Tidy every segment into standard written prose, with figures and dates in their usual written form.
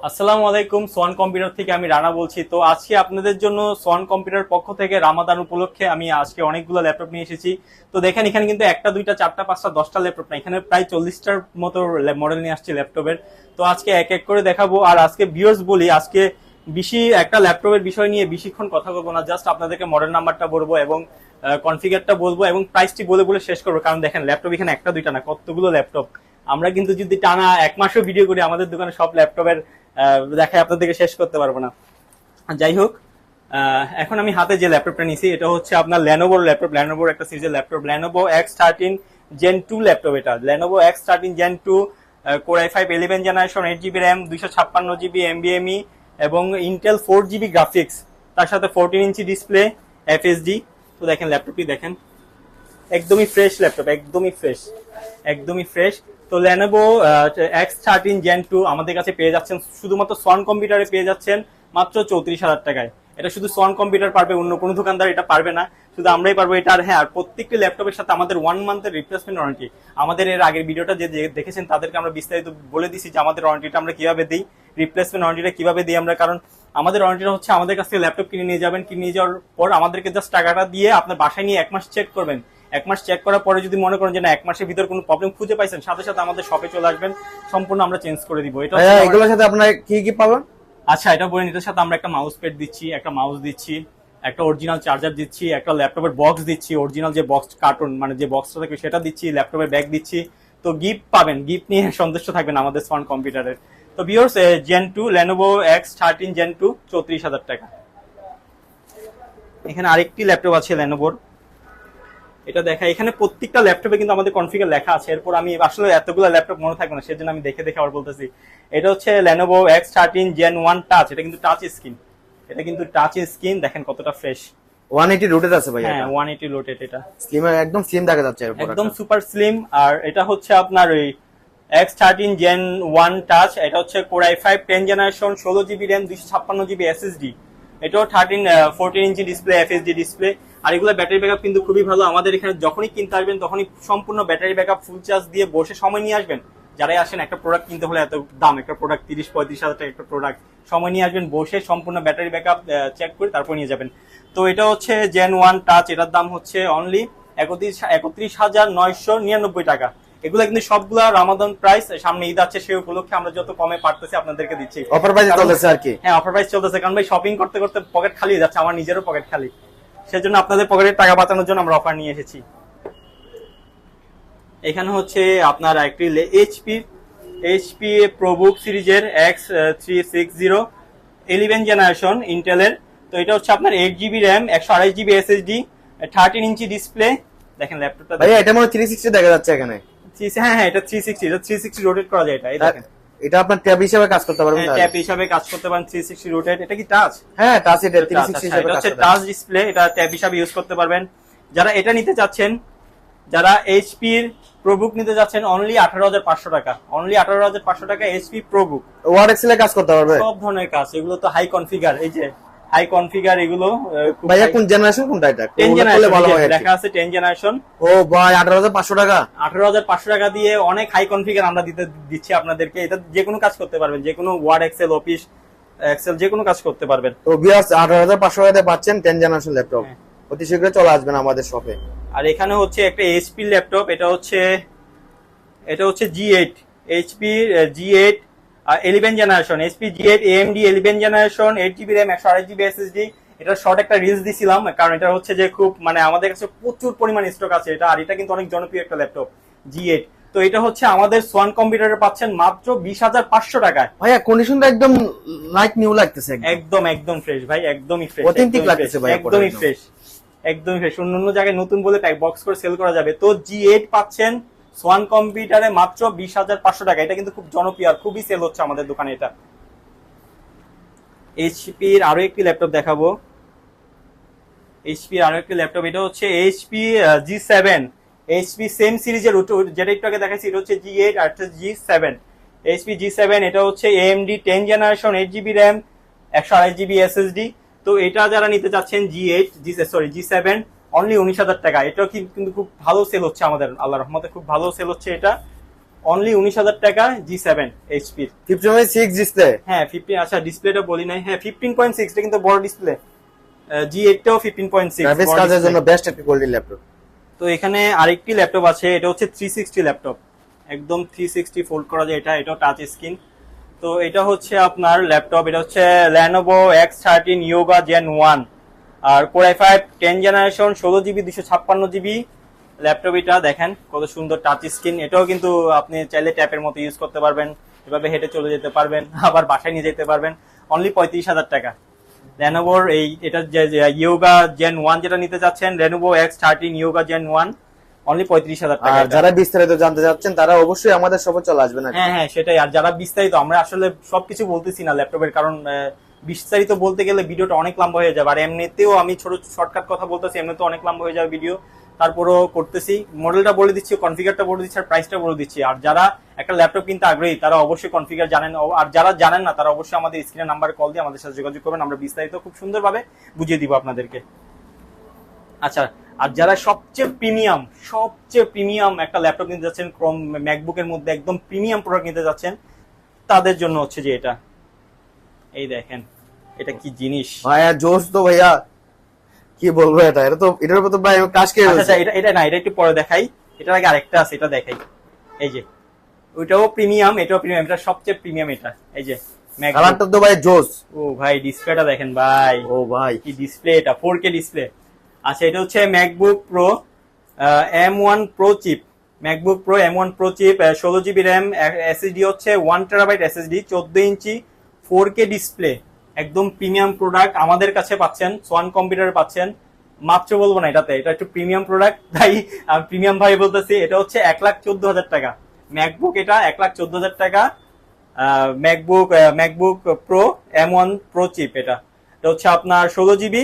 আসসালামু আলাইকুম, Schwann computer থেকে আমি রানা বলছি। তো আজকে আপনাদের জন্য সোয়ান কম্পিউটার পক্ষ থেকে রামাদান উপলক্ষে আমি আজকে অনেকগুলো ল্যাপটপ নিয়ে এসেছি। তো দেখেন এখানে কিন্তু একটা দুইটা চারটা পাঁচটা 10টা ল্যাপটপ না, এখানে প্রায় 40টার মতো মডেল নিয়ে আসছি ল্যাপটপের। তো আজকে এক এক করে দেখাবো। আর আজকে ভিউয়ার্স বলি, আজকে বেশি একটা ল্যাপটপের বিষয় নিয়ে বেশিক্ষণ কথা বলবো না, জাস্ট আপনাদেরকে মডেল নাম্বারটা বলবো এবং কনফিগারটা বলবো এবং প্রাইসটি বলে বলে শেষ করবো। কারণ দেখেন ল্যাপটপ এখানে একটা দুইটা না, কতগুলো ল্যাপটপ। আমরা কিন্তু যদি টানা এক মাসও ভিডিও করি আমাদের দোকানে সব ল্যাপটপের দেখায় আপনাদেরকে শেষ করতে পারবো না। যাই হোক, এখন আমি হাতে যে ল্যাপটপটা নিয়েছি এটা হচ্ছে আপনার ল্যানোভোর ল্যাপটপ, ল্যানোভোর একটা সিরিজের laptop, Lenovo X13 Gen 2 laptop. এটা Lenovo X13 Gen 2 Core i5 11 generation, 8GB RAM, 256GB NVMe এবং ইন্টেল 4GB গ্রাফিক্স, তার সাথে 14 ইঞ্চি ডিসপ্লে, FSD। তো দেখেন ল্যাপটপটি দেখেন, একদমই ফ্রেশ ল্যাপটপ, একদমই ফ্রেশ, একদমই ফ্রেশ। তো Lenovo X13 Gen 2 আমাদের কাছে পেয়ে যাচ্ছেন শুধুমাত্র সোয়ান কম্পিউটারে পেয়ে যাচ্ছেন মাত্র 34,000 টাকায়। এটা শুধু সোয়ান কম্পিউটার পারবে, অন্য কোনো দোকানদার এটা পারবে না, শুধু আমরাই পারবো এটা। আর হ্যাঁ, আর প্রত্যেকটি ল্যাপটপের সাথে আমাদের 1 মান্থের রিপ্লেসমেন্ট ওয়ারেন্টি। আমাদের এর আগের ভিডিওটা যে দেখেছেন তাদেরকে আমরা বিস্তারিত বলে দিছি যে আমাদের ওয়ারেন্টিটা আমরা কিভাবে দিই, রিপ্লেসমেন্ট ওয়ারেন্টিটা কিভাবে দিই আমরা। কারণ আমাদের ওয়ারেন্টিটা হচ্ছে আমাদের কাছ থেকে ল্যাপটপ কিনে নিয়ে যাবেন, কিনে নিয়ে যাওয়ার পর আমাদেরকে জাস্ট টাকাটা দিয়ে আপনার বাসায় নিয়ে 1 মাস চেক করবেন। 1 মাস চেক করার পরে যদি মনে করেন যে না 1 মাসের ভিতর কোনো প্রবলেম খুঁজে পাইছেন, সাথে সাথে আমাদের শপে চলে আসবেন, সম্পূর্ণ আমরা চেঞ্জ করে দিব। এটা এগুলোর সাথে আপনারা কি কি পাবেন? আচ্ছা, এটা বলেন, এটার সাথে আমরা একটা মাউস প্যাড দিচ্ছি, একটা মাউস দিচ্ছি, একটা অরিজিনাল চার্জার দিচ্ছি, একটা ল্যাপটপের বক্স দিচ্ছি, অরিজিনাল যে বক্স কার্টুন মানে যে বক্সটা থাকে সেটা দিচ্ছি, ল্যাপটপের ব্যাগ দিচ্ছি। তো গিফট পাবেন, গিফট নিয়ে সন্তুষ্ট থাকবেন আমাদের সোয়ান কম্পিউটারের। তো viewers, Gen 2 Lenovo X13 Gen 2 34,000 টাকা। এখানে আরেকটি ল্যাপটপ আছে ল্যানোভোর, এটা দেখা। এখানে প্রত্যেকটা ল্যাপটপে কিন্তু আমাদের কনফিগার লেখা আছে। এরপর আমি আসলে এতগুলো ল্যাপটপ মনে থাকবে না, সেজন্য আমি দেখে দেখে আবার বলতেছি। এটা হচ্ছে Lenovo X13 Gen 1 টাচ, এটা কিন্তু টাচ স্ক্রিন, এটা কিন্তু টাচ স্ক্রিন। দেখেন কতটা ফ্রেশ, 180 রুটেড আছে ভাই। হ্যাঁ 180 রোটেট, এটা স্লিম, একদম স্লিম দেখা যাচ্ছে একদম সুপার স্লিম। আর এটা হচ্ছে আপনার ওই X13 Gen 1 টাচ, এটা হচ্ছে Core i5 10 generation, 16GB RAM, 256GB SSD। এটাও 14 ইঞ্চি ডিসপ্লে, FSD ডিসপ্লে। আর এগুলো ব্যাটারি ব্যাকআপ কিন্তু খুবই ভালো। আমাদের এখানে যখনই কিনতে আসবেন তখনই সম্পূর্ণ ব্যাটারি ব্যাকআপ ফুল চার্জ দিয়ে বসে সময় নিয়ে আসবেন। যারাই আসেন, একটা প্রোডাক্ট কিনতে হলে এত দাম, একটা প্রোডাক্ট 30-35 হাজার টাকা একটা প্রোডাক্ট, সময় নিয়ে আসবেন, বসে সম্পূর্ণ ব্যাটারি ব্যাকআপ চেক করে তারপর নিয়ে যাবেন। তো এটা হচ্ছে Gen 1 টাচ, এটার দাম হচ্ছে অনলি 31,999 টাকা। এগুলা কিন্তু সবগুলা রামাদান প্রাইস, সামনে ঈদ আছে সেই উপলক্ষে আমরা যত কমে পারতেছি আপনাদেরকে দিচ্ছি। অফার প্রাইসে চলতেছে আর কি। হ্যাঁ, অফার প্রাইস চলতেছে, কারণ ভাই শপিং করতে করতে পকেট খালি হয়ে যাচ্ছে, আমার নিজেরও পকেট খালি, সেজন্য আপনাদের পকেটের টাকা বাঁচানোর জন্য আমরা অফার নিয়ে এসেছি। এখানে হচ্ছে আপনার একটি HP প্রোবুক সিরিজের X360 11 জেনারেশন ইন্টেলের। তো এটা হচ্ছে আপনার 8GB RAM, 128GB SSD, 13 inch display. দেখেন ল্যাপটপটা ভাই, এটা মনে 360 দেখা যাচ্ছে এখানে। হ্যাঁ হ্যাঁ, এটা 360, এটা 360 রোটেট করা যায়। এটা এই দেখেন, এটা আপনার ট্যাব হিসেবে কাজ করতে পারবেন, ট্যাব হিসাবে কাজ করতে পারেন, 360 রোটেট। এটা কি টাচ? হ্যাঁ টাচ, এটা 360 হিসেবে এটা কাজ হচ্ছে করতে টাচ ডিসপ্লে, এটা ট্যাব হিসাবে ইউজ করতে পারবেন। যারা এটা নিতে চাচ্ছেন, যারা HP এর প্রোবুক নিতে যাচ্ছেন, অনলি 18,500 টাকা, অনলি 18,500 টাকা HP প্রোবুক। ওয়ার্ড এক্সেলে কাজ করতে পারবে সব ধরনের কাজ, এগুলো তো হাই কনফিগার, এই যে হাই কনফিগার এগুলো। ভাইয়া কোন জেনারেশন, কোনটা এটা? 10 জেনারেশন লেখা আছে, 10 জেনারেশন। ও ভাই, 18,500 টাকা, 18,500 টাকা দিয়ে অনেক হাই কনফিগার আমরা দিচ্ছি আপনাদেরকে। এটা যে কোনো কাজ করতে পারবেন, যে কোনো ওয়ার্ড এক্সেল অফিস এক্সেল যে কোনো কাজ করতে পারবেন। তো ভিউয়ার্স 18,500 টাকাতে পাচ্ছেন 10 জেনারেশন ল্যাপটপ। অতি শীঘ্রই চলে আসবেন আমাদের শপে। আর এখানে হচ্ছে একটা HP ল্যাপটপ, এটা হচ্ছে G8, HP G8 11 generation, HP G8 AMD 11 generation, 8GB RAM, 128GB SSD। এটা শর্ট একটা রিলস দিছিলাম, কারণ এটা হচ্ছে যে খুব মানে আমাদের কাছে প্রচুর পরিমাণ স্টক আছে এটা। আর এটা কিন্তু অনেক জনপ্রিয় একটা ল্যাপটপ G8। তো এটা হচ্ছে আমাদের সোয়ান কম্পিউটারে পাচ্ছেন মাত্র 20,500 টাকায়। ভাইয়া কন্ডিশনটা একদম লাইক নিউ লাগতেছে, একদম একদম ফ্রেশ ভাই, একদমই ফ্রেশ, অথেন্টিক লাগতেছে ভাই, একদমই ফ্রেশ, একদমই ফ্রেশ। অন্য জায়গায় নতুন বলে প্যাক বক্স করে সেল করা যাবে। তো G8 পাচ্ছেন সোয়ান কম্পিউটারে মাত্র 20,500 টাকা। এটা কিন্তু খুব জনপ্রিয় আর খুবই সেল হচ্ছে আমাদের দোকানে এটা। HP এর আরো একটি ল্যাপটপ দেখাবো, HP এর আরো একটি ল্যাপটপ, এটা হচ্ছে HP G7, HP সেম সিরিজের, যেটা একটু আগে দেখাচ্ছি এটা হচ্ছে G8 আর G7। HP G7 এটা হচ্ছে AMD 10 generation, 8GB RAM, 128GB SSD। তো এটা যারা নিতে চাচ্ছেন G7 অনলি 19,000 টাকা। এটাও কিন্তু খুব ভালো সেল হচ্ছে আমাদের, আল্লাহর রহমতে খুব ভালো সেল হচ্ছে এটা। অনলি 19,000 টাকা G7 এইচপি। 15.6 ডিসপ্লে। হ্যাঁ 15, আচ্ছা ডিসপ্লেটা বলি নাই, হ্যাঁ 15.6, এটা কিন্তু বড় ডিসপ্লে। G8 টাও 15.6 গ্রাফিক্স কাজের জন্য বেস্ট একটা কোয়ালিটি ল্যাপটপ। তো এখানে আরেকটি ল্যাপটপ আছে, এটা হচ্ছে 360 ল্যাপটপ, একদম 360 ফোল্ড করা যায়, এটাও টাচ স্ক্রিন। তো এটা হচ্ছে আপনার ল্যাপটপ, এটা হচ্ছে Lenovo X13 Yoga Gen 1 আর Core i5 10 generation 16GB 256GB laptop. এটা দেখেন কত সুন্দর টাচ স্ক্রিন, এটাও কিন্তু আপনি চাইলে ট্যাপের মতো ইউজ করতে পারবেন, এভাবে হেঁটে চলে যেতে পারবেন, আবার বাসায় নিয়ে যেতে পারবেন। অনলি 35,000 টাকা Lenovo এটা যে Yoga Gen 1 যেটা নিতে চাচ্ছেন, Lenovo X13 Yoga Gen 1 only 35,000 টাকা। আর যারা বিস্তারিত জানতে চাচ্ছেন তারা অবশ্যই আমাদের শপে চলে আসবেন। হ্যাঁ সেটাই। আর যারা বিস্তারিত, আমরা আসলে সবকিছু বলতেছি না ল্যাপটপের, কারণ বিস্তারিত বলতে গেলে ভিডিওটা অনেক লম্বা হয়ে যাবে, আর এমনিতেও আমি ছোট শর্টকাট কথা বলতেছি, এমনিতেও অনেক লম্বা হয়ে যাবে ভিডিও, তারপরও করতেছি। মডেলটা বলে দিচ্ছি, কনফিগারটা বলে দিচ্ছি, আর প্রাইসটা বলে দিচ্ছি। আর যারা একটা ল্যাপটপ কিনতে আগ্রহী তারা অবশ্যই কনফিগার জানেন, আর যারা জানেন না তারা অবশ্যই আমাদের স্ক্রিনের নাম্বারে কল দিয়ে আমাদের সাথে যোগাযোগ করবেন, আমরা বিস্তারিত খুব সুন্দরভাবে বুঝিয়ে দিব আপনাদেরকে। আচ্ছা, আর যারা সবচেয়ে প্রিমিয়াম একটা ল্যাপটপ নিতে যাচ্ছেন, ক্রোম ম্যাকবুকের মধ্যে একদম প্রিমিয়াম প্রোডাক্ট নিতে যাচ্ছেন, তাদের জন্য হচ্ছে যে এটা, এই দেখেন এটা কি জিনিস ভাইয়া, জোস তো ভাইয়া, কি বলবো, এটা তো এটার উপর তো ভাই কাজ কে। আচ্ছা এটা না, এটা একটু পরে দেখাই, এটার আগে আরেকটা আছে, এটা দেখাই। এই যে ওইটাও প্রিমিয়াম, এটাও প্রিমিয়াম, এটা সবচেয়ে প্রিমিয়াম এটা। এই যে কালারটা তো ভাই জোস। ও ভাই ডিসপ্লেটা দেখেন ভাই, ও ভাই কি ডিসপ্লে, এটা 4K ডিসপ্লে। আচ্ছা, এটা হচ্ছে MacBook Pro M1 pro chip, MacBook Pro M1 pro chip, 16GB RAM, SSD হচ্ছে 1TB SSD, 14 inch 4K display, একদম প্রিমিয়াম প্রোডাক্ট আমাদের কাছে পাচ্ছেন, সোয়ান কম্পিউটারে পাচ্ছেন। মাত্র বলবো না এটাতে, এটা একটু প্রিমিয়াম প্রোডাক্ট, তাই আমি প্রিমিয়াম ভাই বলতেছি। এটা হচ্ছে 1,14,000 টাকা ম্যাকবুক, এটা 1,14,000 টাকা MacBook Pro M1 pro chip. এটা হচ্ছে আপনার 16GB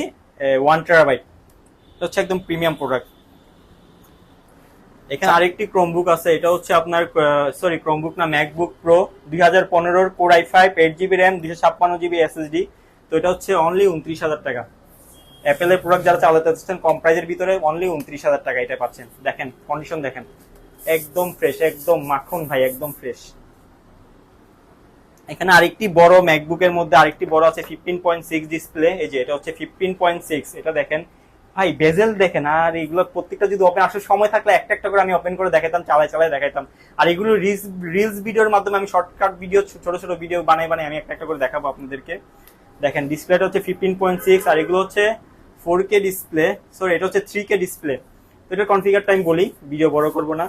1TB, এটা হচ্ছে একদম প্রিমিয়াম প্রোডাক্ট। এখানে আরেকটি ক্রোমবুক আছে, এটা হচ্ছে আপনার ক্রোমবুক না, MacBook pro 2015 Core i5 8GB RAM 256GB SSD. তো এটা হচ্ছে অনলি 29,000 টাকা। অ্যাপেলের প্রোডাক্ট যারা চালাতে চাচ্ছেন কম প্রাইজের ভিতরে, অনলি 29,000 টাকা এটা পাচ্ছেন। দেখেন কন্ডিশন দেখেন, একদম ফ্রেশ, একদম মাখন ভাই, একদম ফ্রেশ। এখানে আরেকটি বড় ম্যাকবুকের মধ্যে আরেকটি বড় আছে 15.6 ডিসপ্লে, এই যে এটা হচ্ছে 15.6, এটা দেখেন ভাই, বেজেল দেখেন। আর এগুলো প্রত্যেকটা যদি ওপেন, আসলে সময় থাকলে একটা একটা করে আমি ওপেন করে দেখাতাম, চালাই দেখাতাম। আর এগুলো রিলস ভিডিওর মাধ্যমে আমি শর্টকাট ভিডিও, ছোট ছোট ভিডিও বানাই আমি একটা একটা করে দেখাবো আপনাদেরকে। দেখেন ডিসপ্লেটা হচ্ছে 15.6, আর এগুলো হচ্ছে 4K ডিসপ্লে, এটা হচ্ছে 3K ডিসপ্লে। তো এটার কনফিগারটা আমি বলি, ভিডিও বড় করব না।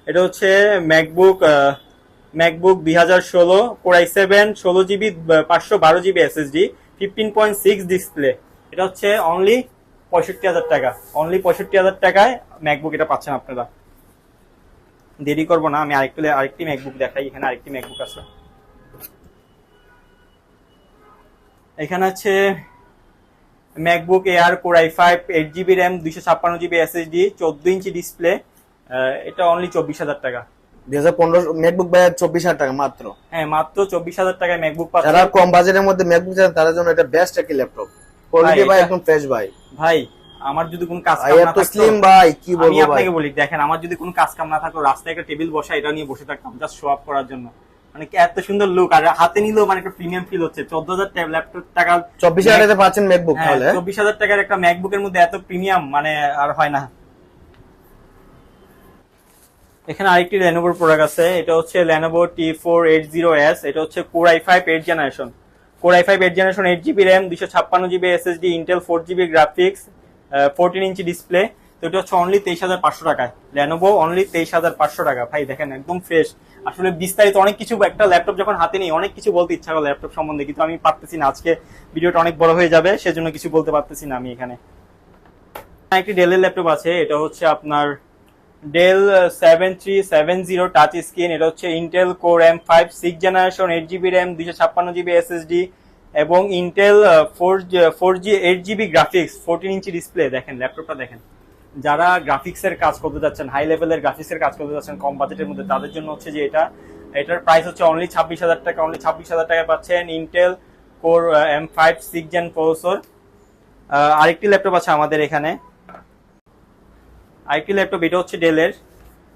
এটা হচ্ছে MacBook 2016 Core i7 16GB 512GB SSD 15.6 display. এটা হচ্ছে অনলি 65,000 টাকা, অনলি 65,000 টাকায় ম্যাকবুক এটা পাচ্ছেন আপনারা। দেরি করবো না, আমি আরেকটি ম্যাকবুক দেখাই। এখানে আরেকটি ম্যাকবুক আছে, এখানে আছে MacBook air Core i5 8GB RAM 256GB SSD 14 inch display, এটা অনলি 24,000 টাকা। 2015 ম্যাকবুক ভাই 24,000 টাকা মাত্র। হ্যাঁ মাত্র 24,000 টাকায় ম্যাকবুক পাচ্ছেন। যারা কম বাজেটের মধ্যে ম্যাকবুক চান তাদের জন্য এটা বেস্ট একটা ল্যাপটপ, কোয়ালিটি ভাই একদম ফ্রেশ ভাই। ভাই আমার যদি কোনো কাজ কাম না থাকতো, স্লিম ভাই কি বলবো, আমি আপনাকে বলি, দেখেন আমার যদি কোনো কাজ কাম না থাকতো, রাস্তায় একটা টেবিল বসা এটা নিয়ে বসে থাকতাম জাস্ট শো আপ করার জন্য। মানে এত সুন্দর লুক, আর হাতে নিলেও মানে একটা প্রিমিয়াম ফিল হচ্ছে। 14,000 ল্যাপটপ টাকা 24,000 টাকাতে পাচ্ছেন ম্যাকবুক, তাহলে 24,000 টাকার একটা ম্যাকবুকের মধ্যে এত প্রিমিয়াম মানে আর হয় না। এখানে আরেকটি Lenovo প্রোডাক্ট আছে, এটা হচ্ছে Lenovo T480S, এটা হচ্ছে Core i5 8 generation, Core i5 8 generation 8GB RAM 256GB SSD, Intel 4GB graphics, 14 inch display. তো এটা হচ্ছে অনলি 23,500 টাকায় Lenovo, অনলি 23,500 টাকা। ভাই দেখেন একদম ফ্রেশ। আসলে বিস্তারিত অনেক কিছু, একটা ল্যাপটপ যখন হাতে নেই অনেক কিছু বলতে ইচ্ছা করে ল্যাপটপ সম্বন্ধে, কিন্তু আমি পারতেছি না, আজকে ভিডিওটা অনেক বড় হয়ে যাবে, সেজন্য কিছু বলতে পারতেছি না আমি এখানে। একটি ডেলের ল্যাপটপ আছে, এটা হচ্ছে আপনার ডেল 7370 টাচ স্ক্রিন, এটা হচ্ছে Intel Core M5 6 generation 8GB RAM 256GB SSD এবং Intel 4G 8GB graphics 14 inch display. দেখেন ল্যাপটপটা দেখেন, যারা গ্রাফিক্সের কাজ করতে যাচ্ছেন, হাই লেভেলের গ্রাফিক্সের কাজ করতে যাচ্ছেন কম বাজেটের মধ্যে, তাদের জন্য হচ্ছে যে এটার প্রাইস হচ্ছে অনলি 26,000 টাকা, অনলি 26,000 টাকায় পাচ্ছেন Intel Core M5 6 gen processor. আরেকটি ল্যাপটপ আছে আমাদের এখানে, আরেকটি ল্যাপটপ, এটা হচ্ছে ডেলের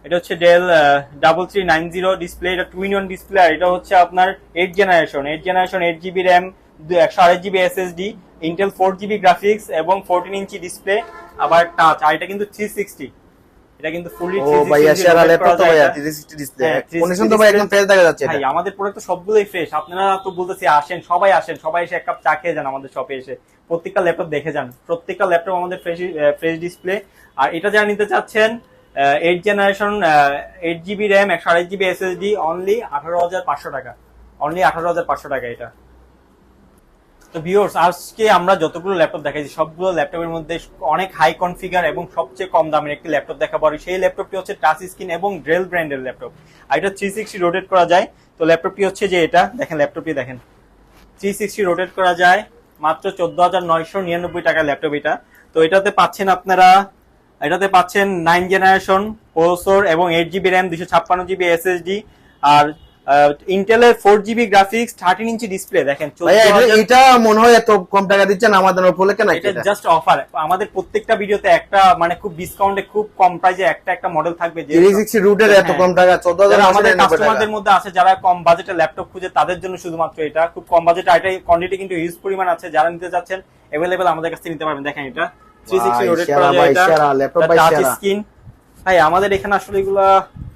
এটা হচ্ছে ডেল 3390 ডিসপ্লে, এটা 2-in-1 ডিসপ্লে। আর এটা হচ্ছে আপনার 8 generation 8GB RAM, 128GB SSD, Intel 4GB graphics এবং 14 ইঞ্চি ডিসপ্লে, আবার টাচ। আর এটা কিন্তু 360, এটা কিন্তু ফুললি ও ভাইয়া সেরা ল্যাপটপ তো ভাইয়া 360 ডিসপ্লে। কন্ডিশন তো ভাই একদম ফ্রেশ দেখা যাচ্ছে ভাই। এটা আমাদের প্রোডাক্ট তো সবগুলোই ফ্রেশ। আপনারা তো বলতেছি আসেন, সবাই আসেন, সবাই এসে এক কাপ চা খেয়ে যান আমাদের শপে এসে, প্রত্যেকটা ল্যাপটপ দেখে যান। প্রত্যেকটা ল্যাপটপ আমাদের ফ্রেশ ডিসপ্লে। আর এটা যারা নিতে চাচ্ছেন 8 generation 8GB RAM, 128GB SSD, only 18,500 টাকা, অনলি 18,500 টাকা এটা। তো ভিউয়ার্স, আজকে আমরা যতগুলো ল্যাপটপ দেখাইছি সবগুলো ল্যাপটপের মধ্যে অনেক হাই কনফিগার এবং সবচেয়ে কম দামের একটি ল্যাপটপ দেখাবো। আর সেই ল্যাপটপটি হচ্ছে টাচ স্ক্রিন এবং ডেল ব্র্যান্ডের ল্যাপটপ। আর এটা 360 রোটেট করা যায়। তো ল্যাপটপটি হচ্ছে যে এটা দেখেন, ল্যাপটপটি দেখেন 360 রোটেট করা যায়, মাত্র 14,999 টাকার ল্যাপটপ এটা। তো এটাতে পাচ্ছেন আপনারা, এটাতে পাচ্ছেন 9 জেনারেশন প্রসেসর এবং 8GB র্যাম, 256GB এসএসডি, আর ইন্টেলের 4GB গ্রাফিক্স, 13 ইঞ্চি ডিসপ্লে। দেখেন ভাইয়া এটা মনে হয় এত কম টাকা দিচ্ছেন আমাদের উপলক্ষে নাকি? এটা জাস্ট অফার। আমাদের প্রত্যেকটা ভিডিওতে একটা মানে খুব ডিসকাউন্টে, খুব কম প্রাইসে একটা মডেল থাকবে যে 360 রুটের এত কম টাকা, 14,000 আমাদের কাস্টমারদের মধ্যে আছে যারা কম বাজেটে ল্যাপটপ খুঁজে, তাদের জন্য শুধুমাত্র এটা। খুব কম বাজেটে, এটা কোয়ান্টিটি কিন্তু হিউজ পরিমাণ আছে। যারা নিতে যাচ্ছেন अवेलेबल আমাদের কাছে নিতে পারবেন। দেখেন এটা 360 রোটেট করা যায়, এটা ল্যাপটপ ভাই টাচ সেরা। স্ক্রিন। ভাই আমাদের এখানে আসলে এগুলা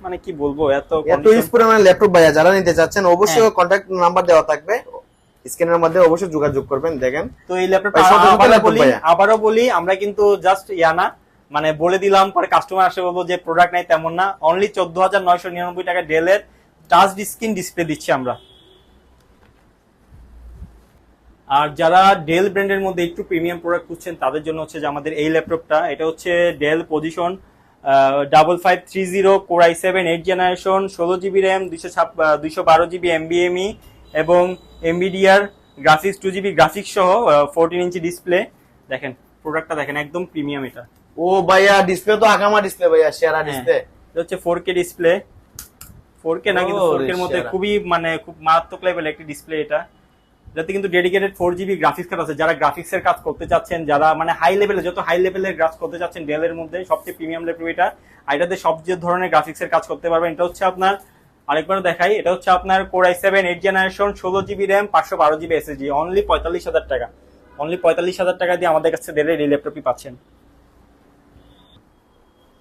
মানে কি বলবো, এত হিউজ পরিমাণে ল্যাপটপ ভাইয়া যারা নিতে চাচ্ছেন অবশ্যই কন্টাক্ট নাম্বার দেওয়া থাকবে স্ক্রিনের মধ্যে, অবশ্যই যোগাযোগ করবেন। দেখেন তো এই ল্যাপটপটা আবারও বলি, আমরা কিন্তু জাস্ট না মানে বলে দিলাম পরে কাস্টমার আসে বলবো যে প্রোডাক্ট নাই, তেমন না। অনলি 14,999 টাকা ডেলের টাচ স্ক্রিন ডিসপ্লে দিচ্ছি আমরা। আর যারা ডেল ব্র্যান্ডের মধ্যে একটু প্রিমিয়াম প্রোডাক্ট খুঁজছেন তাদের জন্য হচ্ছে যে আমাদের এই ল্যাপটপটা। এটা হচ্ছে Dell Precision 5530 core i7 8 generation, 16GB RAM, 212GB NVMe এবং এনভিডিআর গ্রাফিক্স 2GB গ্রাফিক্স সহ 14 ইঞ্চি ডিসপ্লে। দেখেন প্রোডাক্টটা দেখেন, একদম প্রিমিয়াম এটা। ও ভাইয়া ডিসপ্লে তো আগামা ডিসপ্লে ভাইয়া, সেরা ডিসপ্লে। এটা হচ্ছে 4K ডিসপ্লে, 4K না কিন্তু 4K এর মধ্যে খুবই মানে খুব মারাত্মক লেভেলের একটি ডিসপ্লে এটা। যাতে কিন্তু ডেডিকেটেড 4GB গ্রাফিক্স কার্ড আছে। যারা গ্রাফিক্স এর কাজ করতে চাচ্ছেন, যারা মানে হাই লেভেলে, যত হাই লেভেলের কাজ করতে চাচ্ছেন ডেলের মধ্যে সবচেয়ে প্রিমিয়াম ল্যাপটপ এটা। আর এটাতে সব যে ধরনের গ্রাফিক্স এর কাজ করতে পারবেন। এটা হচ্ছে আপনার, আরেকবার দেখাই, এটা হচ্ছে আপনার core i7 8 generation, 16GB RAM, 512GB SSD, only 45,000 টাকা। অনলি 45,000 টাকা দিয়ে আমাদের কাছে ডেলের এই ল্যাপটপই পাচ্ছেন।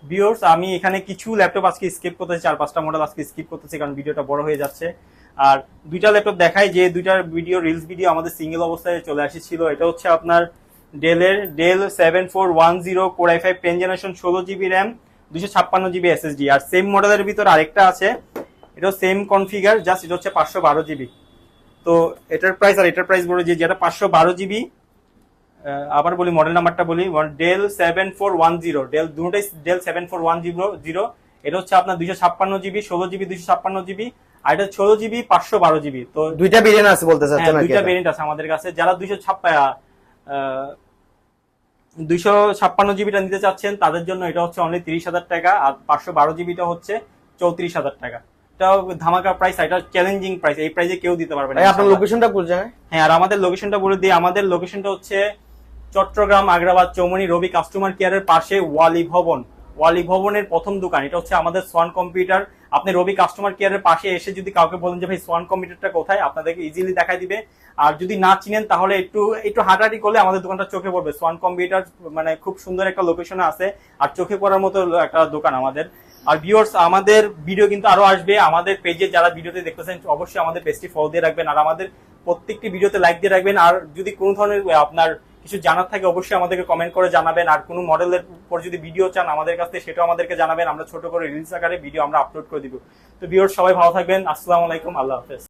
ভিউয়ার্স, আমি এখানে কিছু ল্যাপটপ আজকে স্কিপ করতেছি, 4-5টা মডেল আজকে স্কিপ করতেছি কারণ ভিডিওটা বড় হয়ে যাচ্ছে। আর দুইটা ল্যাপটপ দেখাই, যে দুইটার ভিডিও রিলস ভিডিও আমাদের সিঙ্গেল অবস্থায় চলে আসছিল। এটা হচ্ছে আপনার Dell 7410 core i5 10 generation, 16GB RAM, 256GB SSD. আর সেম মডেলের ভিতর আরেকটা আছে, এটাও সেম কনফিগার, জাস্ট এটা হচ্ছে 512GB। তো এটার প্রাইস আর এটার প্রাইস বলে, যেটা 512GB, আবার বলি মডেল নাম্বারটা বলি, ডেল 7410, দুটোই ডেল 7410। এটা হচ্ছে আপনার 256GB, 16GB 256GB, আর এটা 16GB 512GB। তো দুইটা ভেরিয়েন্ট আছে বলতে চাচ্ছেন নাকি? দুইটা ভেরিয়েন্ট আছে আমাদের কাছে। যারা 256GB টা নিতে চাচ্ছেন তাদের জন্য এটা হচ্ছে অনলি 30,000 টাকা, আর 512GB টা হচ্ছে 34,000 টাকা। এটা ধামাকা প্রাইস, এটা চ্যালেঞ্জিং প্রাইস, এই প্রাইসে কেউ দিতে পারবে না। আপনার লোকেশনটা কোন জায়গায়? হ্যাঁ, আর আমাদের লোকেশনটা বলে দিই। আমাদের লোকেশনটা হচ্ছে চট্টগ্রাম আগ্রাবাদ চৌমনি রবি কাস্টমার কেয়ারের পাশে ওয়ালি ভবন, ওয়ালি ভবনের প্রথম দোকান। এটা হচ্ছে আমাদের সোয়ান কম্পিউটার। আপনি রবি কাস্টমার কেয়ারের পাশে এসে যদি কাউকে বলেন যে ভাই সোয়ান কম্পিউটারটা কোথায়, আপনাদেরকে ইজিলি দেখাই দিবে। আর যদি না চিনেন তাহলে একটু হাঁটাহাঁটি করলে আমাদের দোকানটা চোখে পড়বে। সোয়ান কম্পিউটার মানে খুব সুন্দর একটা লোকেশনে আছে, আর চোখে পড়ার মতো একটা দোকান আমাদের। আর ভিউয়ার্স, আমাদের ভিডিও কিন্তু আরো আসবে। আমাদের পেজে যারা ভিডিওতে দেখতেছেন অবশ্যই আমাদের পেজটি ফলো দিয়ে রাখবেন, আর আমাদের প্রত্যেকটি ভিডিওতে লাইক দিয়ে রাখবেন। আর যদি কোনো ধরনের আপনার কিছু জানার থাকে অবশ্যই আমাদেরকে কমেন্ট করে জানাবেন। আর কোনো মডেলের উপর যদি ভিডিও চান আমাদের কাছ থেকে, সেটাও আমাদেরকে জানাবেন। আমরা ছোট করে রিলস আকারে ভিডিও আমরা আপলোড করে দিব। তো ভিউয়ার্স, সবাই ভালো থাকবেন। আসসালামু আলাইকুম, আল্লাহ হাফেজ।